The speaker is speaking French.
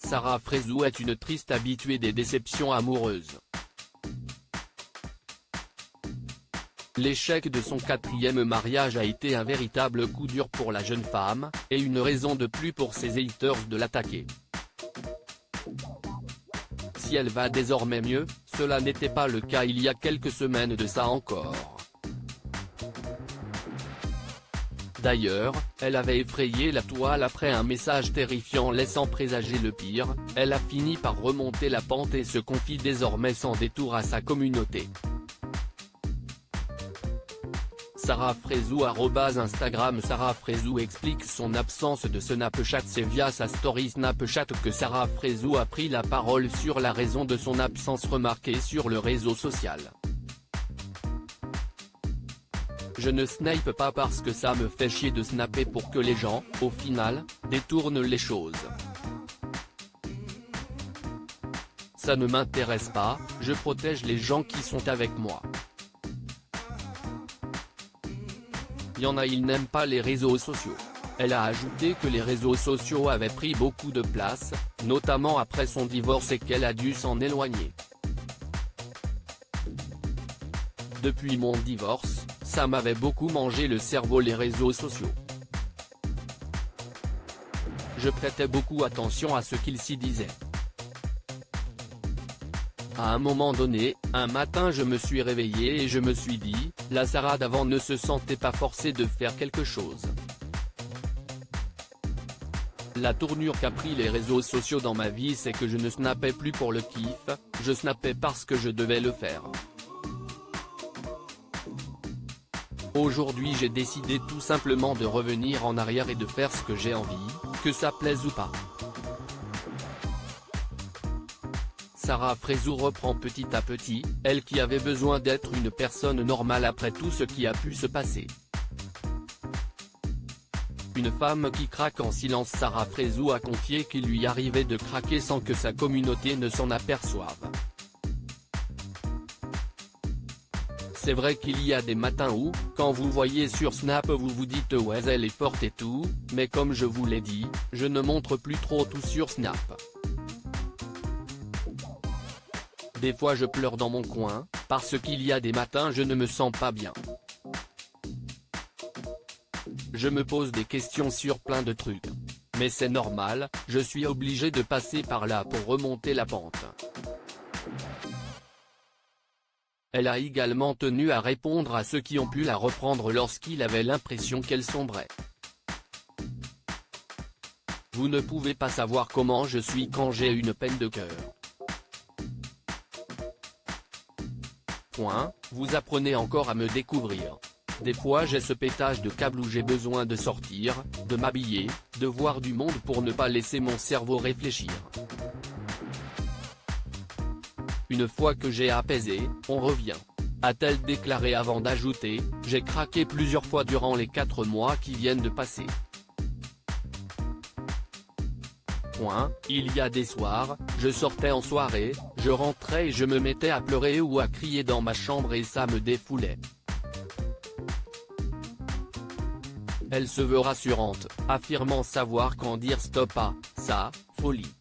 Sarah Frézou est une triste habituée des déceptions amoureuses. L'échec de son 4e mariage a été un véritable coup dur pour la jeune femme, et une raison de plus pour ses haters de l'attaquer. Si elle va désormais mieux, cela n'était pas le cas il y a quelques semaines de ça encore. D'ailleurs, elle avait effrayé la toile après un message terrifiant laissant présager le pire. Elle a fini par remonter la pente et se confie désormais sans détour à sa communauté. Sarah Frézou @Instagram Sarah Frézou explique son absence de Snapchat. C'est via sa story Snapchat que Sarah Frézou a pris la parole sur la raison de son absence remarquée sur le réseau social. Je ne snipe pas parce que ça me fait chier de snapper pour que les gens, au final, détournent les choses. Ça ne m'intéresse pas, je protège les gens qui sont avec moi. Il y en a ils n'aiment pas les réseaux sociaux. Elle a ajouté que les réseaux sociaux avaient pris beaucoup de place, notamment après son divorce et qu'elle a dû s'en éloigner. Depuis mon divorce, ça m'avait beaucoup mangé le cerveau les réseaux sociaux. Je prêtais beaucoup attention à ce qu'ils s'y disaient. À un moment donné, un matin je me suis réveillé et je me suis dit, la Sarah d'avant ne se sentait pas forcée de faire quelque chose. La tournure qu'a pris les réseaux sociaux dans ma vie c'est que je ne snappais plus pour le kiff, je snappais parce que je devais le faire. Aujourd'hui j'ai décidé tout simplement de revenir en arrière et de faire ce que j'ai envie, que ça plaise ou pas. Sarah Frézou reprend petit à petit, elle qui avait besoin d'être une personne normale après tout ce qui a pu se passer. Une femme qui craque en silence. Sarah Frézou a confié qu'il lui arrivait de craquer sans que sa communauté ne s'en aperçoive. C'est vrai qu'il y a des matins où, quand vous voyez sur Snap vous vous dites ouais elle est forte et tout, mais comme je vous l'ai dit, je ne montre plus trop tout sur Snap. Des fois je pleure dans mon coin, parce qu'il y a des matins je ne me sens pas bien. Je me pose des questions sur plein de trucs. Mais c'est normal, je suis obligé de passer par là pour remonter la pente. Elle a également tenu à répondre à ceux qui ont pu la reprendre lorsqu'il avait l'impression qu'elle sombrait. Vous ne pouvez pas savoir comment je suis quand j'ai une peine de cœur. Vous apprenez encore à me découvrir. Des fois j'ai ce pétage de câble où j'ai besoin de sortir, de m'habiller, de voir du monde pour ne pas laisser mon cerveau réfléchir. Une fois que j'ai apaisé, on revient. A-t-elle déclaré avant d'ajouter, j'ai craqué plusieurs fois durant les 4 mois qui viennent de passer. Il y a des soirs, je sortais en soirée, je rentrais et je me mettais à pleurer ou à crier dans ma chambre et ça me défoulait. Elle se veut rassurante, affirmant savoir quand dire stop à sa folie.